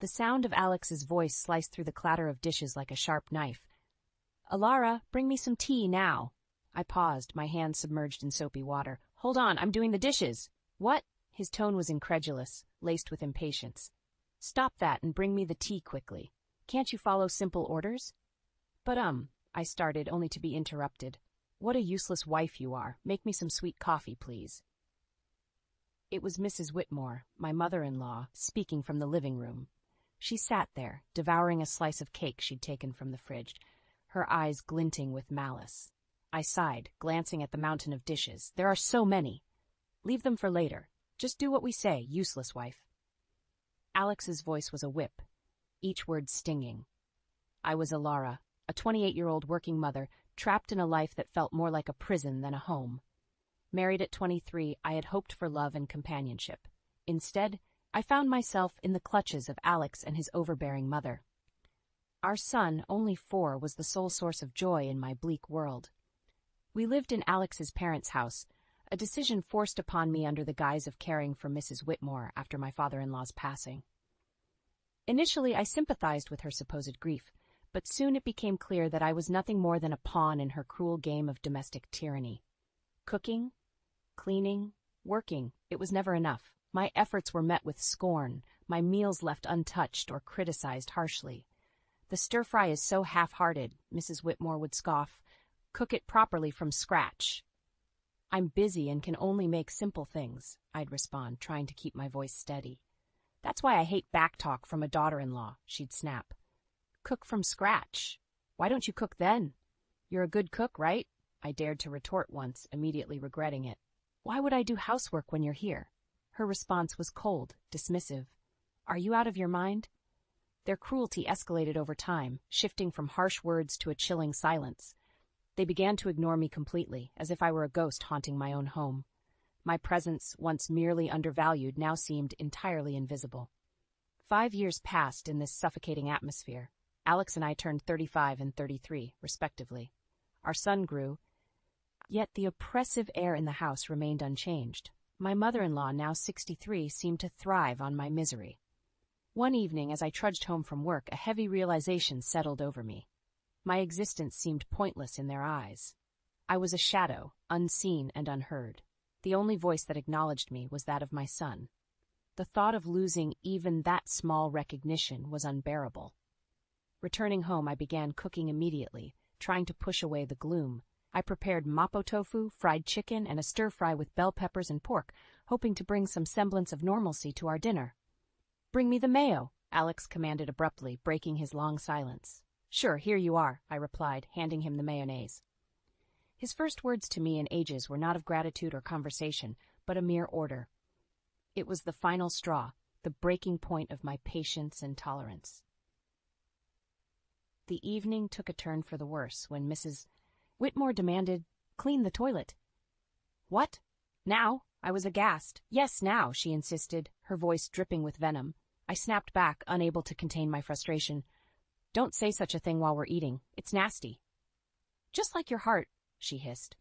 The sound of Alex's voice sliced through the clatter of dishes like a sharp knife. "Alara, bring me some tea now." I paused, my hands submerged in soapy water. "Hold on, I'm doing the dishes." "What?" His tone was incredulous, laced with impatience. "Stop that and bring me the tea quickly. Can't you follow simple orders?" "But I started, only to be interrupted. "What a useless wife you are. Make me some sweet coffee, please." It was Mrs. Whitmore, my mother-in-law, speaking from the living room. She sat there, devouring a slice of cake she'd taken from the fridge, her eyes glinting with malice. I sighed, glancing at the mountain of dishes. "There are so many. Leave them for later. Just do what we say, useless wife." Alex's voice was a whip, each word stinging. I was Alara, a 28-year-old working mother, trapped in a life that felt more like a prison than a home. Married at 23, I had hoped for love and companionship. Instead, I found myself in the clutches of Alex and his overbearing mother. Our son, only 4, was the sole source of joy in my bleak world. We lived in Alex's parents' house, a decision forced upon me under the guise of caring for Mrs. Whitmore after my father-in-law's passing. Initially, I sympathized with her supposed grief, but soon it became clear that I was nothing more than a pawn in her cruel game of domestic tyranny. Cooking, cleaning, working, it was never enough. My efforts were met with scorn, my meals left untouched or criticized harshly. "The stir-fry is so half-hearted," Mrs. Whitmore would scoff. "Cook it properly from scratch." "I'm busy and can only make simple things," I'd respond, trying to keep my voice steady. "That's why I hate backtalk from a daughter-in-law," she'd snap. "Cook from scratch. Why don't you cook then? You're a good cook, right?" I dared to retort once, immediately regretting it. "Why would I do housework when you're here?" Her response was cold, dismissive. "Are you out of your mind?" Their cruelty escalated over time, shifting from harsh words to a chilling silence. They began to ignore me completely, as if I were a ghost haunting my own home. My presence, once merely undervalued, now seemed entirely invisible. 5 years passed in this suffocating atmosphere. Alex and I turned 35 and 33, respectively. Our son grew, yet the oppressive air in the house remained unchanged. My mother-in-law, now 63, seemed to thrive on my misery. One evening, as I trudged home from work, a heavy realization settled over me. My existence seemed pointless in their eyes. I was a shadow, unseen and unheard. The only voice that acknowledged me was that of my son. The thought of losing even that small recognition was unbearable. Returning home, I began cooking immediately, trying to push away the gloom. I prepared mapo tofu, fried chicken, and a stir-fry with bell peppers and pork, hoping to bring some semblance of normalcy to our dinner. "Bring me the mayo," Alex commanded abruptly, breaking his long silence. "Sure, here you are," I replied, handing him the mayonnaise. His first words to me in ages were not of gratitude or conversation, but a mere order. It was the final straw, the breaking point of my patience and tolerance. The evening took a turn for the worse when Mrs. Whitmore demanded, "Clean the toilet." "What? Now?" I was aghast. "Yes, now," she insisted, her voice dripping with venom. I snapped back, unable to contain my frustration. "Don't say such a thing while we're eating. It's nasty." "Just like your heart," she hissed.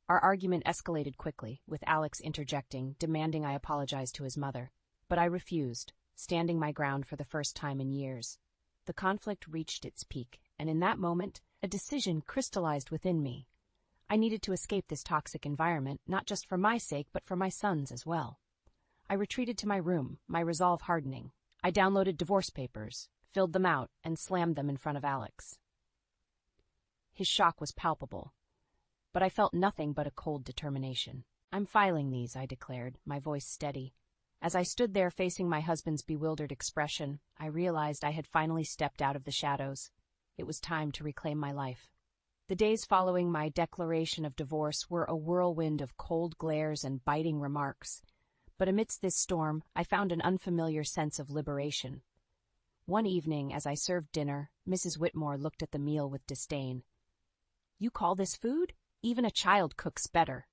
Our argument escalated quickly, with Alex interjecting, demanding I apologize to his mother. But I refused, standing my ground for the first time in years. The conflict reached its peak, and in that moment, a decision crystallized within me. I needed to escape this toxic environment, not just for my sake, but for my son's as well. I retreated to my room, my resolve hardening. I downloaded divorce papers, filled them out, and slammed them in front of Alex. His shock was palpable, but I felt nothing but a cold determination. "I'm filing these," I declared, my voice steady. As I stood there facing my husband's bewildered expression, I realized I had finally stepped out of the shadows. It was time to reclaim my life. The days following my declaration of divorce were a whirlwind of cold glares and biting remarks. But amidst this storm, I found an unfamiliar sense of liberation. One evening, as I served dinner, Mrs. Whitmore looked at the meal with disdain. "You call this food? Even a child cooks better."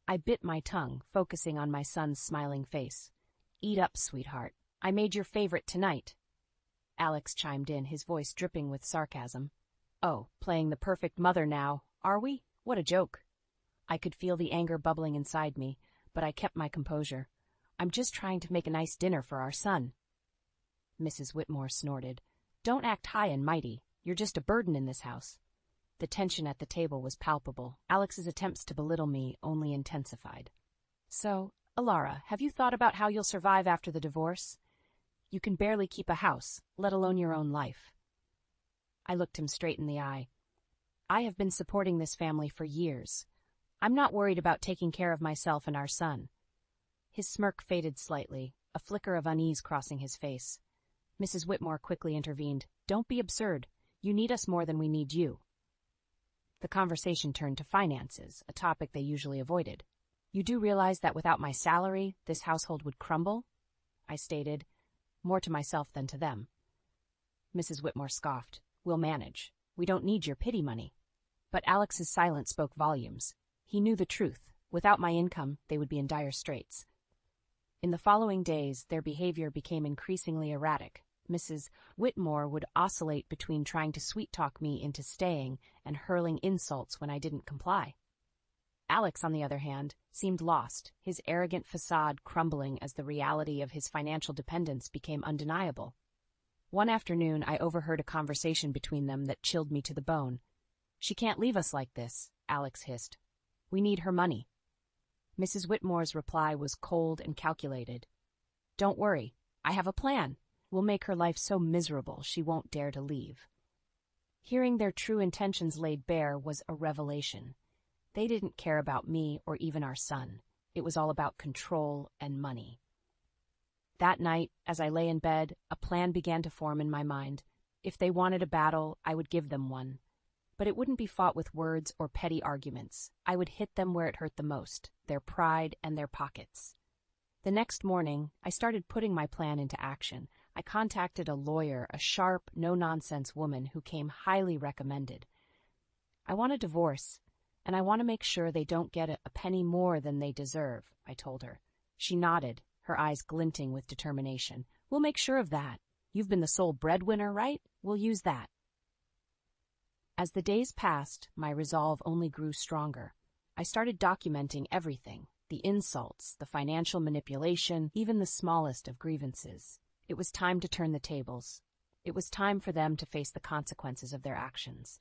I bit my tongue, focusing on my son's smiling face. "Eat up, sweetheart. I made your favorite tonight." Alex chimed in, his voice dripping with sarcasm. "Oh, playing the perfect mother now, are we? What a joke." I could feel the anger bubbling inside me, but I kept my composure. "I'm just trying to make a nice dinner for our son." Mrs. Whitmore snorted. Don't act high and mighty. You're just a burden in this house. The tension at the table was palpable. Alex's attempts to belittle me only intensified. So, Alara, have you thought about how you'll survive after the divorce? You can barely keep a house, let alone your own life. I looked him straight in the eye. I have been supporting this family for years. I'm not worried about taking care of myself and our son. His smirk faded slightly, a flicker of unease crossing his face. Mrs. Whitmore quickly intervened. Don't be absurd. You need us more than we need you. The conversation turned to finances, a topic they usually avoided. You do realize that without my salary, this household would crumble? I stated, more to myself than to them. Mrs. Whitmore scoffed. We'll manage. We don't need your pity money. But Alex's silence spoke volumes. He knew the truth. Without my income, they would be in dire straits. In the following days, their behavior became increasingly erratic. Mrs. Whitmore would oscillate between trying to sweet-talk me into staying and hurling insults when I didn't comply. Alex, on the other hand, seemed lost, his arrogant facade crumbling as the reality of his financial dependence became undeniable. One afternoon, I overheard a conversation between them that chilled me to the bone. She can't leave us like this, Alex hissed. We need her money. Mrs. Whitmore's reply was cold and calculated. Don't worry, I have a plan. We'll make her life so miserable she won't dare to leave. Hearing their true intentions laid bare was a revelation. They didn't care about me or even our son. It was all about control and money. That night, as I lay in bed, a plan began to form in my mind. If they wanted a battle, I would give them one. But it wouldn't be fought with words or petty arguments. I would hit them where it hurt the most, their pride and their pockets. The next morning, I started putting my plan into action. I contacted a lawyer, a sharp, no-nonsense woman who came highly recommended. I want a divorce, and I want to make sure they don't get a penny more than they deserve, I told her. She nodded, her eyes glinting with determination. We'll make sure of that. You've been the sole breadwinner, right? We'll use that. As the days passed, my resolve only grew stronger. I started documenting everything, the insults, the financial manipulation, even the smallest of grievances. It was time to turn the tables. It was time for them to face the consequences of their actions.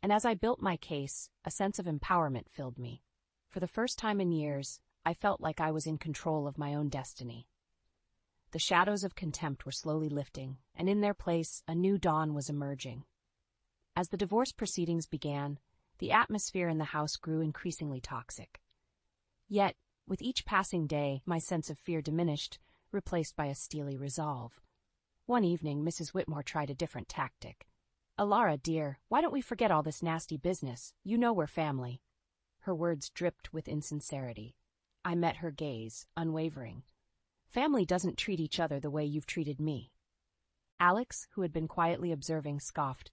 And as I built my case, a sense of empowerment filled me. For the first time in years, I felt like I was in control of my own destiny. The shadows of contempt were slowly lifting, and in their place, a new dawn was emerging. As the divorce proceedings began, the atmosphere in the house grew increasingly toxic. Yet, with each passing day, my sense of fear diminished, replaced by a steely resolve. One evening, Mrs. Whitmore tried a different tactic. Alara, dear, why don't we forget all this nasty business? You know we're family. Her words dripped with insincerity. I met her gaze, unwavering. Family doesn't treat each other the way you've treated me. Alex, who had been quietly observing, scoffed.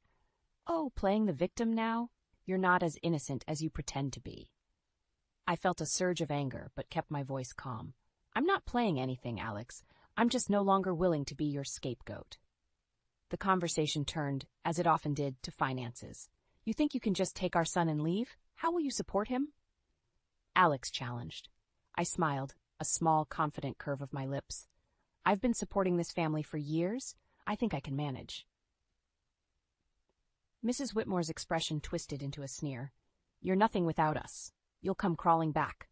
Oh, playing the victim now? You're not as innocent as you pretend to be. I felt a surge of anger, but kept my voice calm. I'm not playing anything, Alex. I'm just no longer willing to be your scapegoat. The conversation turned, as it often did, to finances. You think you can just take our son and leave? How will you support him? Alex challenged. I smiled, a small, confident curve of my lips. I've been supporting this family for years. I think I can manage. Mrs. Whitmore's expression twisted into a sneer. You're nothing without us. You'll come crawling back.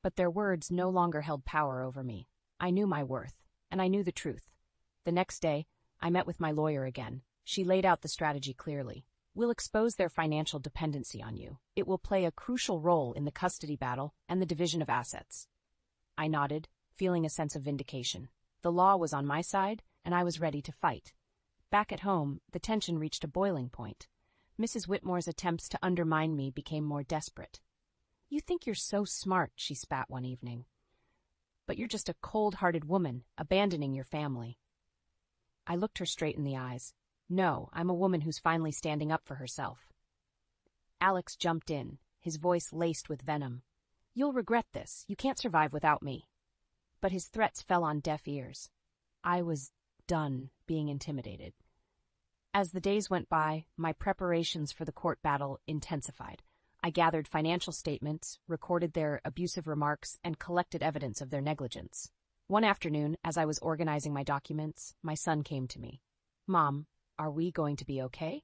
But their words no longer held power over me. I knew my worth, and I knew the truth. The next day, I met with my lawyer again. She laid out the strategy clearly. We'll expose their financial dependency on you. It will play a crucial role in the custody battle and the division of assets. I nodded, feeling a sense of vindication. The law was on my side, and I was ready to fight. Back at home, the tension reached a boiling point. Mrs. Whitmore's attempts to undermine me became more desperate. You think you're so smart, she spat one evening. But you're just a cold-hearted woman, abandoning your family. I looked her straight in the eyes. No, I'm a woman who's finally standing up for herself. Alex jumped in, his voice laced with venom. You'll regret this. You can't survive without me. But his threats fell on deaf ears. I was done being intimidated. As the days went by, my preparations for the court battle intensified. I gathered financial statements, recorded their abusive remarks, and collected evidence of their negligence. One afternoon, as I was organizing my documents, my son came to me. "Mom, are we going to be okay?"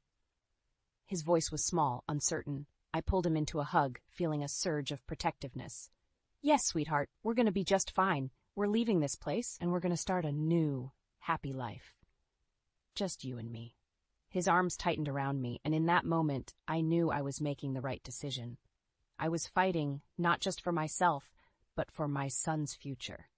His voice was small, uncertain. I pulled him into a hug, feeling a surge of protectiveness. "Yes, sweetheart, we're going to be just fine. We're leaving this place, and we're going to start a new, happy life. Just you and me." His arms tightened around me, and in that moment, I knew I was making the right decision. I was fighting, not just for myself, but for my son's future.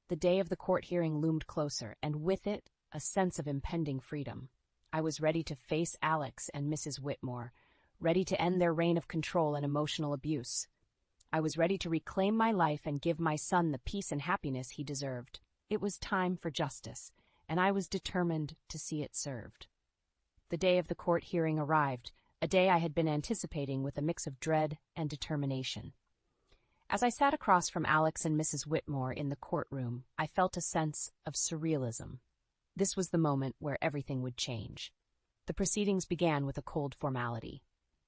The day of the court hearing loomed closer, and with it, a sense of impending freedom. I was ready to face Alex and Mrs. Whitmore, ready to end their reign of control and emotional abuse. I was ready to reclaim my life and give my son the peace and happiness he deserved. It was time for justice, and I was determined to see it served. The day of the court hearing arrived, a day I had been anticipating with a mix of dread and determination. As I sat across from Alex and Mrs. Whitmore in the courtroom, I felt a sense of surrealism. This was the moment where everything would change. The proceedings began with a cold formality.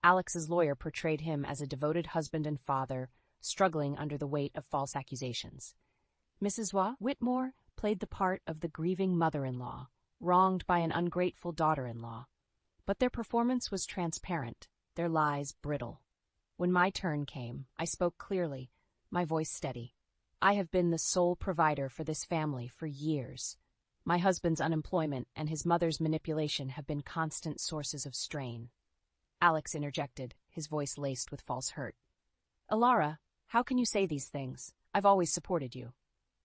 Alex's lawyer portrayed him as a devoted husband and father, struggling under the weight of false accusations. Mrs. Whitmore played the part of the grieving mother-in-law, wronged by an ungrateful daughter-in-law. But their performance was transparent, their lies brittle. When my turn came, I spoke clearly, my voice steady. "I have been the sole provider for this family for years. My husband's unemployment and his mother's manipulation have been constant sources of strain." Alex interjected, his voice laced with false hurt. "Alara, how can you say these things? I've always supported you."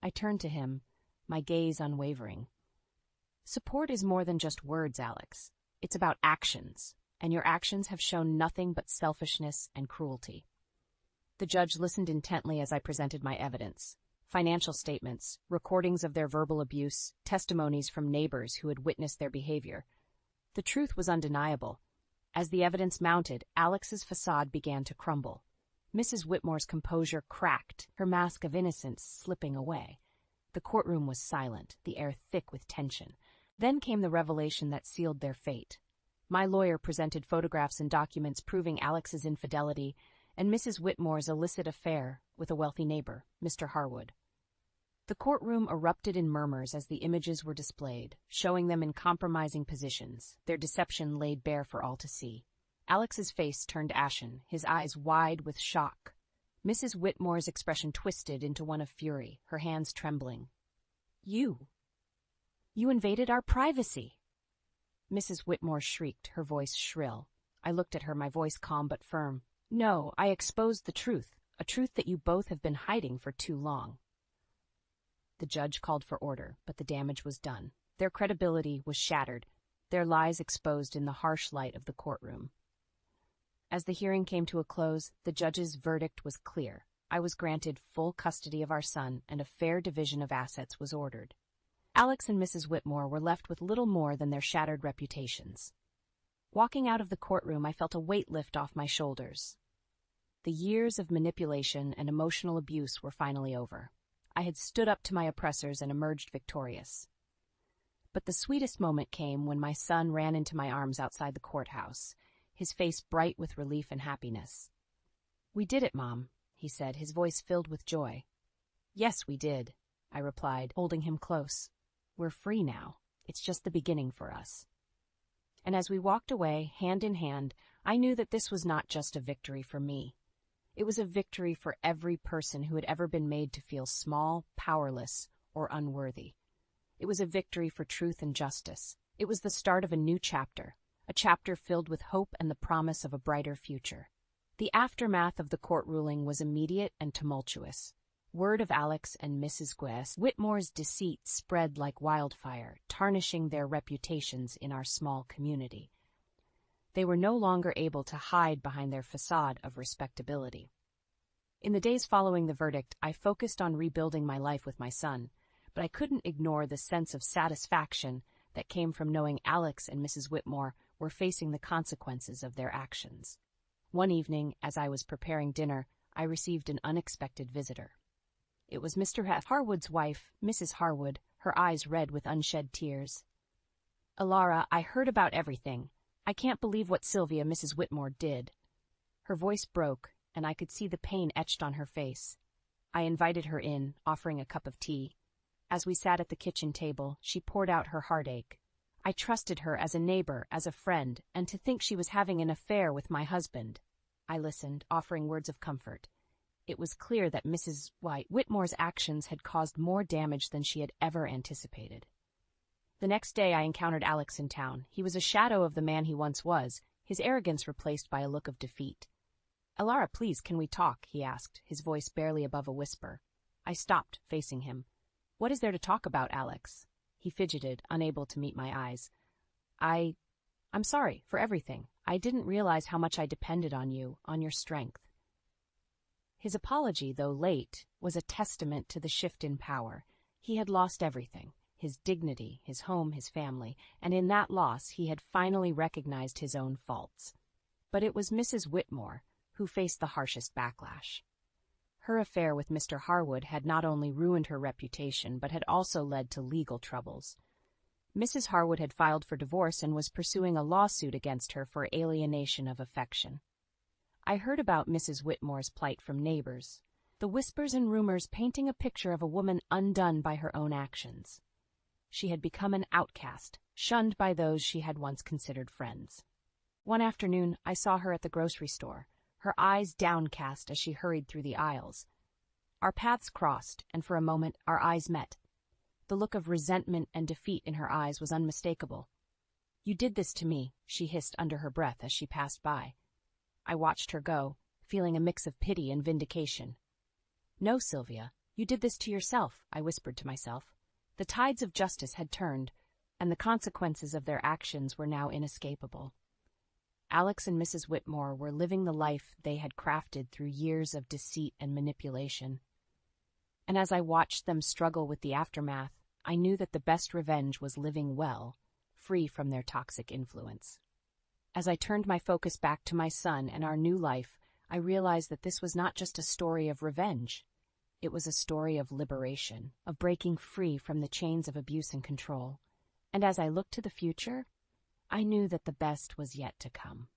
I turned to him, my gaze unwavering. "Support is more than just words, Alex. It's about actions, and your actions have shown nothing but selfishness and cruelty." The judge listened intently as I presented my evidence. Financial statements, recordings of their verbal abuse, testimonies from neighbors who had witnessed their behavior. The truth was undeniable. As the evidence mounted, Alex's facade began to crumble. Mrs. Whitmore's composure cracked, her mask of innocence slipping away. The courtroom was silent, the air thick with tension. Then came the revelation that sealed their fate. My lawyer presented photographs and documents proving Alex's infidelity and Mrs. Whitmore's illicit affair with a wealthy neighbor, Mr. Harwood. The courtroom erupted in murmurs as the images were displayed, showing them in compromising positions, their deception laid bare for all to see. Alex's face turned ashen, his eyes wide with shock. Mrs. Whitmore's expression twisted into one of fury, her hands trembling. You invaded our privacy!" Mrs. Whitmore shrieked, her voice shrill. I looked at her, my voice calm but firm. "No, I exposed the truth, a truth that you both have been hiding for too long." The judge called for order, but the damage was done. Their credibility was shattered, their lies exposed in the harsh light of the courtroom. As the hearing came to a close, the judge's verdict was clear. I was granted full custody of our son, and a fair division of assets was ordered. Alex and Mrs. Whitmore were left with little more than their shattered reputations. Walking out of the courtroom, I felt a weight lift off my shoulders. The years of manipulation and emotional abuse were finally over. I had stood up to my oppressors and emerged victorious. But the sweetest moment came when my son ran into my arms outside the courthouse, his face bright with relief and happiness. "We did it, Mom," he said, his voice filled with joy. "Yes, we did," I replied, holding him close. "We're free now. It's just the beginning for us." And as we walked away, hand in hand, I knew that this was not just a victory for me. It was a victory for every person who had ever been made to feel small, powerless, or unworthy. It was a victory for truth and justice. It was the start of a new chapter, a chapter filled with hope and the promise of a brighter future. The aftermath of the court ruling was immediate and tumultuous. Word of Alex and Mrs. Whitmore's deceit spread like wildfire, tarnishing their reputations in our small community. They were no longer able to hide behind their facade of respectability. In the days following the verdict, I focused on rebuilding my life with my son, but I couldn't ignore the sense of satisfaction that came from knowing Alex and Mrs. Whitmore were facing the consequences of their actions. One evening, as I was preparing dinner, I received an unexpected visitor. It was Mr. Harwood's wife, Mrs. Harwood, her eyes red with unshed tears. "Alara, I heard about everything. I can't believe what Sylvia, Mrs. Whitmore, did." Her voice broke, and I could see the pain etched on her face. I invited her in, offering a cup of tea. As we sat at the kitchen table, she poured out her heartache. I trusted her as a neighbor, as a friend, and to think she was having an affair with my husband. I listened, offering words of comfort. It was clear that Mrs. Whitmore's actions had caused more damage than she had ever anticipated. The next day I encountered Alex in town. He was a shadow of the man he once was, his arrogance replaced by a look of defeat. "Alara, please, can we talk?" he asked, his voice barely above a whisper. I stopped, facing him. "What is there to talk about, Alex?" He fidgeted, unable to meet my eyes. I'm sorry for everything. I didn't realize how much I depended on you, on your strength." His apology, though late, was a testament to the shift in power. He had lost everything, his dignity, his home, his family, and in that loss he had finally recognized his own faults. But it was Mrs. Whitmore who faced the harshest backlash. Her affair with Mr. Harwood had not only ruined her reputation, but had also led to legal troubles. Mrs. Harwood had filed for divorce and was pursuing a lawsuit against her for alienation of affection. I heard about Mrs. Whitmore's plight from neighbors, the whispers and rumors painting a picture of a woman undone by her own actions. She had become an outcast, shunned by those she had once considered friends. One afternoon, I saw her at the grocery store, her eyes downcast as she hurried through the aisles. Our paths crossed, and for a moment our eyes met. The look of resentment and defeat in her eyes was unmistakable. "You did this to me," she hissed under her breath as she passed by. I watched her go, feeling a mix of pity and vindication. "No, Sylvia, you did this to yourself," I whispered to myself. The tides of justice had turned, and the consequences of their actions were now inescapable. Alex and Mrs. Whitmore were living the life they had crafted through years of deceit and manipulation. And as I watched them struggle with the aftermath, I knew that the best revenge was living well, free from their toxic influence. As I turned my focus back to my son and our new life, I realized that this was not just a story of revenge. It was a story of liberation, of breaking free from the chains of abuse and control. And as I looked to the future, I knew that the best was yet to come.